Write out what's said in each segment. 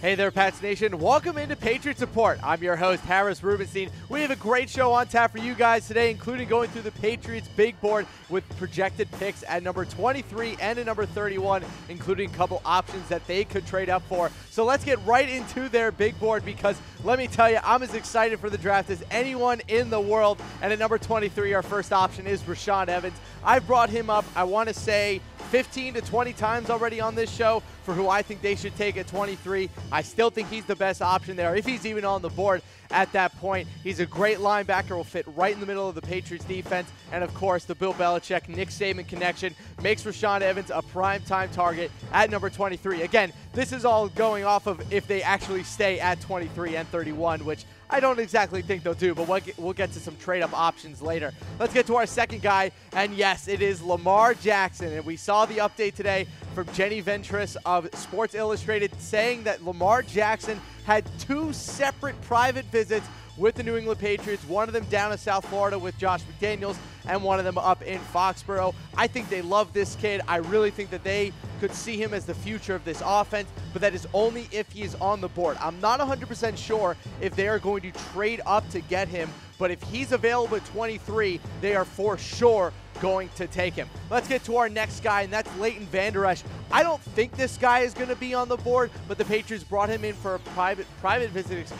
Hey there, Pats Nation. Welcome into Patriots Report. I'm your host, Harris Rubenstein. We have a great show on tap for you guys today, including going through the Patriots big board with projected picks at number 23 and at number 31, including a couple options that they could trade up for. So let's get right into their big board because let me tell you, I'm as excited for the draft as anyone in the world. And at number 23, our first option is Rashaan Evans. I've brought him up, I want to say, 15 to 20 times already on this show for who I think they should take at 23. I still think he's the best option there, if he's even on the board at that point. He's a great linebacker, will fit right in the middle of the Patriots defense. And of course, the Bill Belichick, Nick Saban connection makes Rashaan Evans a primetime target at number 23. Again, this is all going off of if they actually stay at 23 and 31, which I don't exactly think they'll do, but we'll get to some trade-up options later. Let's get to our second guy, and yes, it is Lamar Jackson. And we saw the update today from Jenny Ventress of Sports Illustrated saying that Lamar Jackson had two separate private visits with the New England Patriots, one of them down in South Florida with Josh McDaniels, and one of them up in Foxborough. I think they love this kid. I really think that they could see him as the future of this offense, but that is only if he is on the board. I'm not 100% sure if they are going to trade up to get him, but if he's available at 23, they are for sure going to take him. Let's get to our next guy, and that's Leighton Vander Esch. I don't think this guy is going to be on the board, but the Patriots brought him in for a private visit,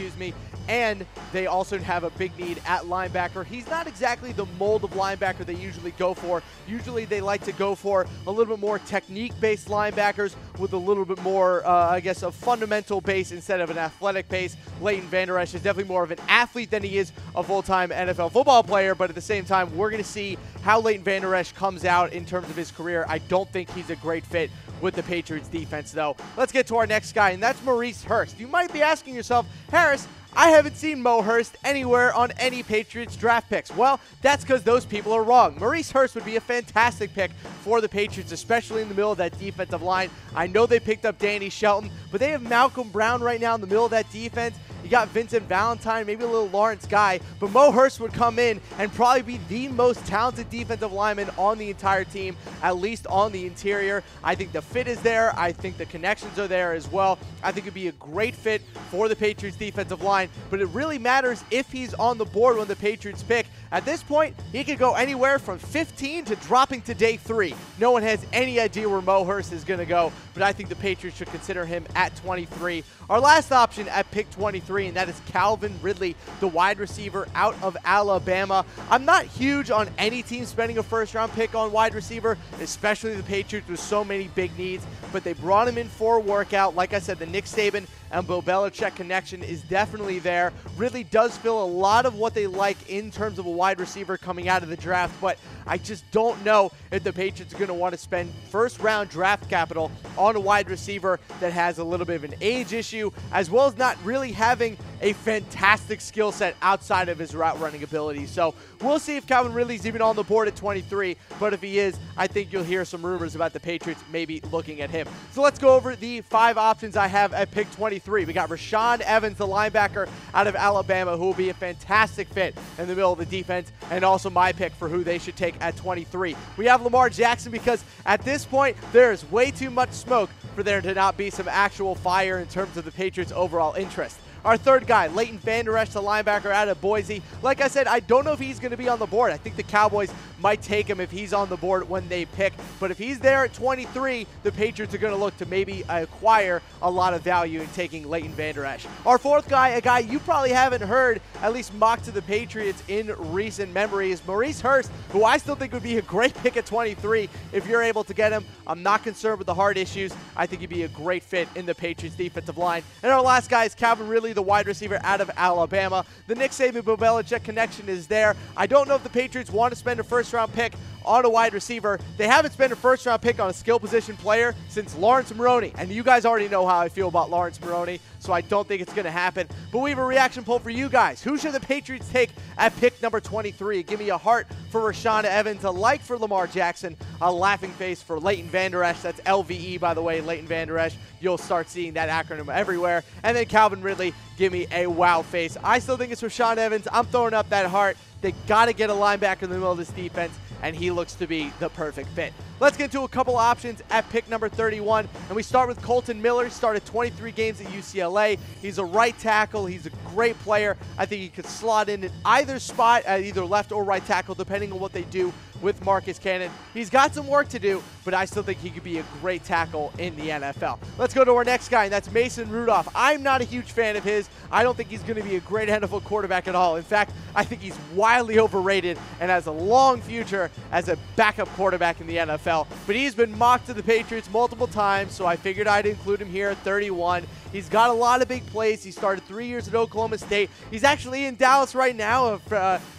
and they also have a big need at linebacker. He's not exactly the mold of linebacker they usually go for. Usually they like to go for a little bit more technique-based linebackers with a little bit more, a fundamental base instead of an athletic base. Leighton Vander Esch is definitely more of an athlete than he is a full-time NFL football player, but at the same time, we're going to see how Leighton Vander Esch comes out in terms of his career. I don't think he's a great fit with the Patriots defense, though. Let's get to our next guy, and that's Maurice Hurst. You might be asking yourself, Harris, I haven't seen Mo Hurst anywhere on any Patriots draft picks. Well, that's because those people are wrong. Maurice Hurst would be a fantastic pick for the Patriots, especially in the middle of that defensive line. I know they picked up Danny Shelton, but they have Malcolm Brown right now in the middle of that defense. You got Vincent Valentine, maybe a little Lawrence Guy, but Mo Hurst would come in and probably be the most talented defensive lineman on the entire team, at least on the interior. I think the fit is there. I think the connections are there as well. I think it'd be a great fit for the Patriots defensive line, but it really matters if he's on the board when the Patriots pick. At this point, he could go anywhere from 15 to dropping to day 3. No one has any idea where Mo Hurst is going to go, but I think the Patriots should consider him at 23. Our last option at pick 23, and that is Calvin Ridley, the wide receiver out of Alabama. I'm not huge on any team spending a first-round pick on wide receiver, especially the Patriots with so many big needs, but they brought him in for a workout. Like I said, the Nick Saban and Bill Belichick connection is definitely there. Ridley does fill a lot of what they like in terms of a wide receiver coming out of the draft, but I just don't know if the Patriots are going to want to spend first-round draft capital on a wide receiver that has a little bit of an age issue, as well as not really having a fantastic skill set outside of his route running ability. So we'll see if Calvin Ridley's even on the board at 23, but if he is, I think you'll hear some rumors about the Patriots maybe looking at him. So let's go over the 5 options I have at pick 23. We got Rashaan Evans, the linebacker out of Alabama, who will be a fantastic fit in the middle of the defense, and also my pick for who they should take at 23. We have Lamar Jackson because at this point, there's way too much smoke for there to not be some actual fire in terms of the Patriots' overall interest. Our third guy, Leighton Vander Esch, the linebacker out of Boise. Like I said, I don't know if he's going to be on the board. I think the Cowboys might take him if he's on the board when they pick. But if he's there at 23, the Patriots are going to look to maybe acquire a lot of value in taking Leighton Vander Esch. Our fourth guy, a guy you probably haven't heard, at least mocked to the Patriots in recent memory, is Maurice Hurst, who I still think would be a great pick at 23 if you're able to get him. I'm not concerned with the heart issues. I think he'd be a great fit in the Patriots defensive line. And our last guy is Calvin Ridley, the wide receiver out of Alabama. The Nick Saban Bill Belichick connection is there. I don't know if the Patriots want to spend a first-round pick on a wide receiver. They haven't spent a first-round pick on a skill position player since Lawrence Maroney, and you guys already know how I feel about Lawrence Maroney, so I don't think it's going to happen. But we have a reaction poll for you guys. Who should the Patriots take at pick number 23? Give me a heart for Rashaan Evans, a like for Lamar Jackson, a laughing face for Leighton Vander Esch. That's LVE, by the way, Leighton Vander Esch. You'll start seeing that acronym everywhere. And then Calvin Ridley, give me a wow face. I still think it's Rashaan Evans. I'm throwing up that heart. They got to get a linebacker in the middle of this defense, and he looks to be the perfect fit. Let's get into a couple options at pick number 31, and we start with Kolton Miller. He started 23 games at UCLA. He's a right tackle. He's a great player. I think he could slot in either spot at either left or right tackle, depending on what they do with Marcus Cannon. He's got some work to do, but I still think he could be a great tackle in the NFL. Let's go to our next guy, and that's Mason Rudolph. I'm not a huge fan of his. I don't think he's going to be a great NFL quarterback at all. In fact, I think he's wildly overrated and has a long future as a backup quarterback in the NFL. But he's been mocked to the Patriots multiple times, so I figured I'd include him here at 31. He's got a lot of big plays. He started 3 years at Oklahoma State. He's actually in Dallas right now,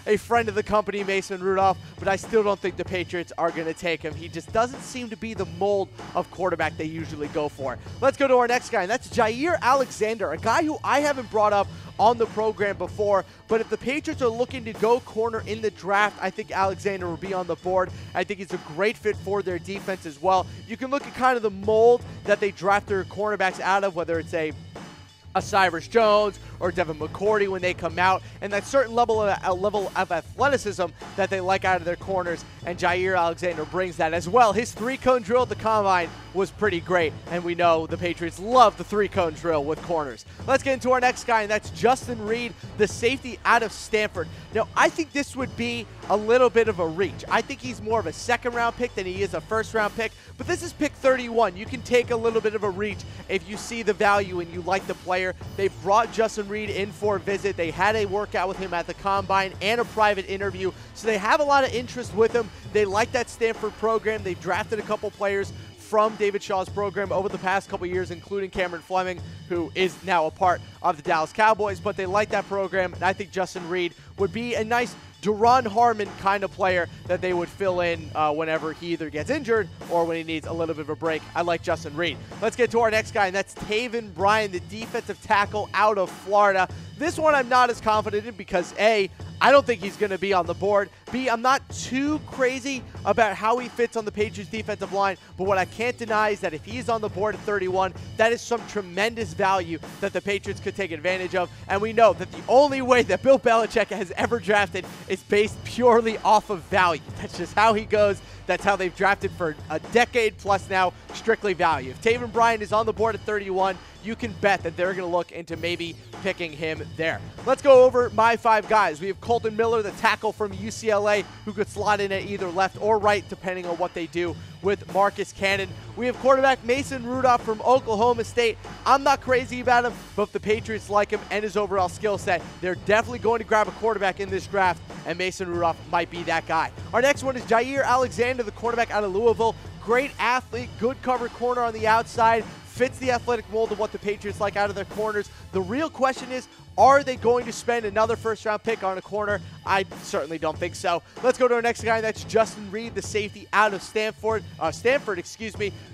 a friend of the company, Mason Rudolph, but I still don't think the Patriots are going to take him. He just doesn't seem to be the mold of quarterback they usually go for. Let's go to our next guy, and that's Jaire Alexander, a guy who I haven't brought up on the program before, but if the Patriots are looking to go corner in the draft, I think Alexander will be on the board. I think he's a great fit for their defense as well. You can look at kind of the mold that they draft their cornerbacks out of, whether it's a Cyrus Jones or Devin McCourty when they come out, and that certain level of athleticism that they like out of their corners, and Jaire Alexander brings that as well. His three-cone drill at the Combine was pretty great, and we know the Patriots love the three-cone drill with corners. Let's get into our next guy, and that's Justin Reid, the safety out of Stanford. Now, I think this would be a little bit of a reach. I think he's more of a second-round pick than he is a first-round pick, but this is pick 31. You can take a little bit of a reach if you see the value and you like the player. They brought Justin Reid in for a visit. They had a workout with him at the Combine and a private interview, so they have a lot of interest with him. They like that Stanford program. They've drafted a couple players from David Shaw's program over the past couple years, including Cameron Fleming, who is now a part of the Dallas Cowboys, but they like that program, and I think Justin Reid would be a nice Duron Harmon kind of player that they would fill in whenever he either gets injured or when he needs a little bit of a break. I like Justin Reid. Let's get to our next guy, and that's Taven Bryan, the defensive tackle out of Florida. This one I'm not as confident in because A, I don't think he's going to be on the board. B, I'm not too crazy about how he fits on the Patriots defensive line, but what I can't deny is that if he's on the board at 31, that is some tremendous value that the Patriots could take advantage of, and we know that the only way that Bill Belichick has ever drafted is based purely off of value. That's just how he goes. That's how they've drafted for a decade plus now, strictly value. If Taven Bryan is on the board at 31, you can bet that they're going to look into maybe picking him there. Let's go over my 5 guys. We have Kolton Miller, the tackle from UCLA, who could slot in at either left or right, depending on what they do with Marcus Cannon. We have quarterback Mason Rudolph from Oklahoma State. I'm not crazy about him, but if the Patriots like him and his overall skill set, they're definitely going to grab a quarterback in this draft, and Mason Rudolph might be that guy. Our next one is Jaire Alexander, the cornerback out of Louisville. Great athlete, good cover corner on the outside, fits the athletic mold of what the Patriots like out of their corners. The real question is, are they going to spend another first-round pick on a corner? I certainly don't think so. Let's go to our next guy. That's Justin Reid, the safety out of Stanford.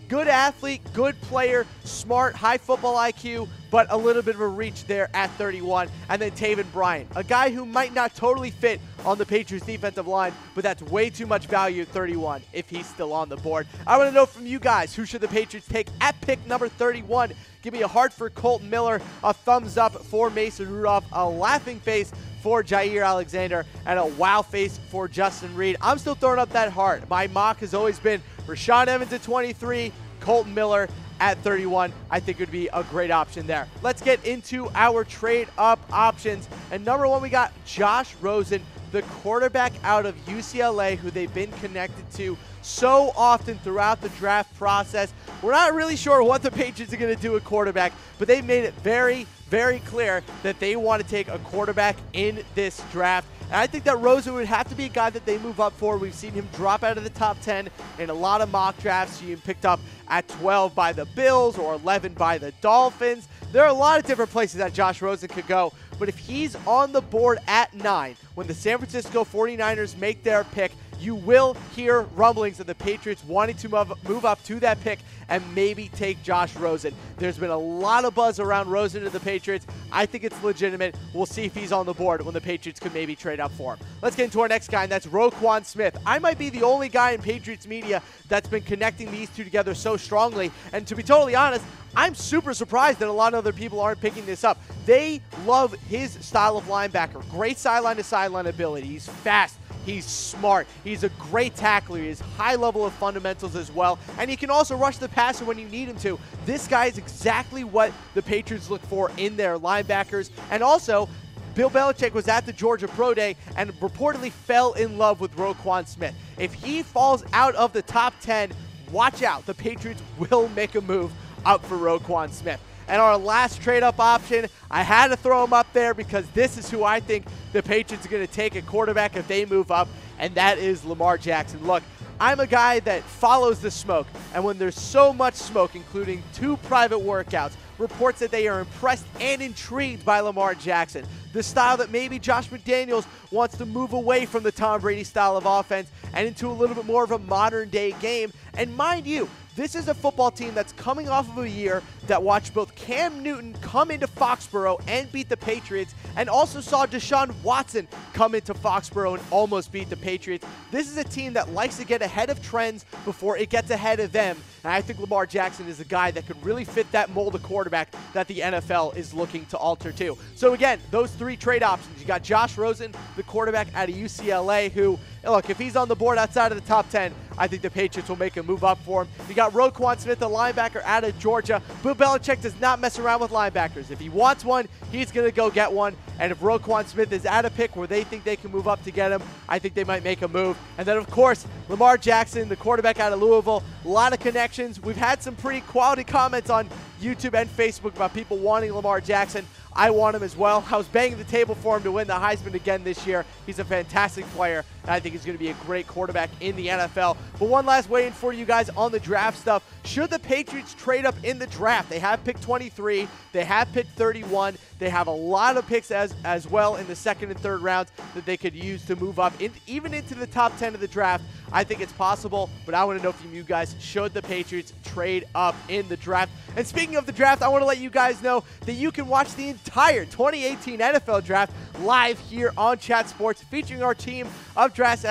Good athlete, good player, smart, high football IQ, but a little bit of a reach there at 31. And then Taven Bryan, a guy who might not totally fit on the Patriots defensive line, but that's way too much value at 31 if he's still on the board. I want to know from you guys, who should the Patriots take at pick number 31? Give me a heart for Kolton Miller, a thumbs up for Mason Rudolph, a laughing face for Jaire Alexander, and a wow face for Justin Reid. I'm still throwing up that heart. My mock has always been Rashaan Evans at 23, Kolton Miller at 31. I think it would be a great option there. Let's get into our trade up options. And number 1, we got Josh Rosen, the quarterback out of UCLA, who they've been connected to so often throughout the draft process. We're not really sure what the Patriots are going to do at quarterback, but they've made it very, very clear that they want to take a quarterback in this draft. And I think that Rosen would have to be a guy that they move up for. We've seen him drop out of the top 10 in a lot of mock drafts. He picked up at 12 by the Bills or 11 by the Dolphins. There are a lot of different places that Josh Rosen could go. But if he's on the board at 9, when the San Francisco 49ers make their pick, you will hear rumblings of the Patriots wanting to move up to that pick and maybe take Josh Rosen. There's been a lot of buzz around Rosen to the Patriots. I think it's legitimate. We'll see if he's on the board when the Patriots could maybe trade up for him. Let's get into our next guy, and that's Roquan Smith. I might be the only guy in Patriots media that's been connecting these two together so strongly, and to be totally honest, I'm super surprised that a lot of other people aren't picking this up. They love his style of linebacker. Great sideline-to-sideline ability. He's fast. He's smart. He's a great tackler. He has high level of fundamentals as well, and he can also rush the passer when you need him to. This guy is exactly what the Patriots look for in their linebackers. And also, Bill Belichick was at the Georgia Pro Day and reportedly fell in love with Roquan Smith. If he falls out of the top 10, watch out. The Patriots will make a move up for Roquan Smith. And our last trade-up option, I had to throw him up there because this is who I think the Patriots are going to take at quarterback if they move up, and that is Lamar Jackson. Look, I'm a guy that follows the smoke, and when there's so much smoke, including 2 private workouts, reports that they are impressed and intrigued by Lamar Jackson, the style that maybe Josh McDaniels wants to move away from the Tom Brady style of offense and into a little bit more of a modern-day game. And mind you, this is a football team that's coming off of a year that watched both Cam Newton come into Foxborough and beat the Patriots, and also saw Deshaun Watson come into Foxborough and almost beat the Patriots. This is a team that likes to get ahead of trends before it gets ahead of them, and I think Lamar Jackson is a guy that could really fit that mold of quarterback that the NFL is looking to alter to. So again, those 3 trade options. You got Josh Rosen, the quarterback out of UCLA, who, look, if he's on the board outside of the top 10, I think the Patriots will make a move up for him. You got Roquan Smith, the linebacker out of Georgia. Bill Belichick does not mess around with linebackers. If he wants one, he's going to go get one. And if Roquan Smith is at a pick where they think they can move up to get him, I think they might make a move. And then, of course, Lamar Jackson, the quarterback out of Louisville. A lot of connections. We've had some pretty quality comments on YouTube and Facebook about people wanting Lamar Jackson. I want him as well. I was banging the table for him to win the Heisman again this year. He's a fantastic player, and I think he's going to be a great quarterback in the NFL. But one last weigh-in for you guys on the draft stuff. Should the Patriots trade up in the draft? They have pick 23. They have pick 31. They have a lot of picks as well in the second and third rounds that they could use to move up, even into the top 10 of the draft. I think it's possible, but I want to know from you guys, should the Patriots trade up in the draft? And speaking of the draft, I want to let you guys know that you can watch the entire 2018 NFL Draft live here on Chat Sports, featuring our team of draft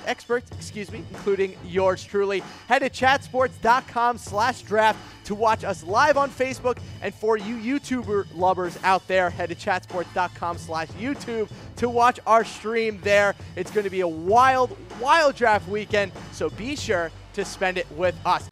experts, including yours truly. Head to chatsports.com/draft to watch us live on Facebook, and for you YouTuber lovers out there, head to chatsports.com/YouTube to watch our stream there. It's going to be a wild, wild draft weekend, so be sure to spend it with us.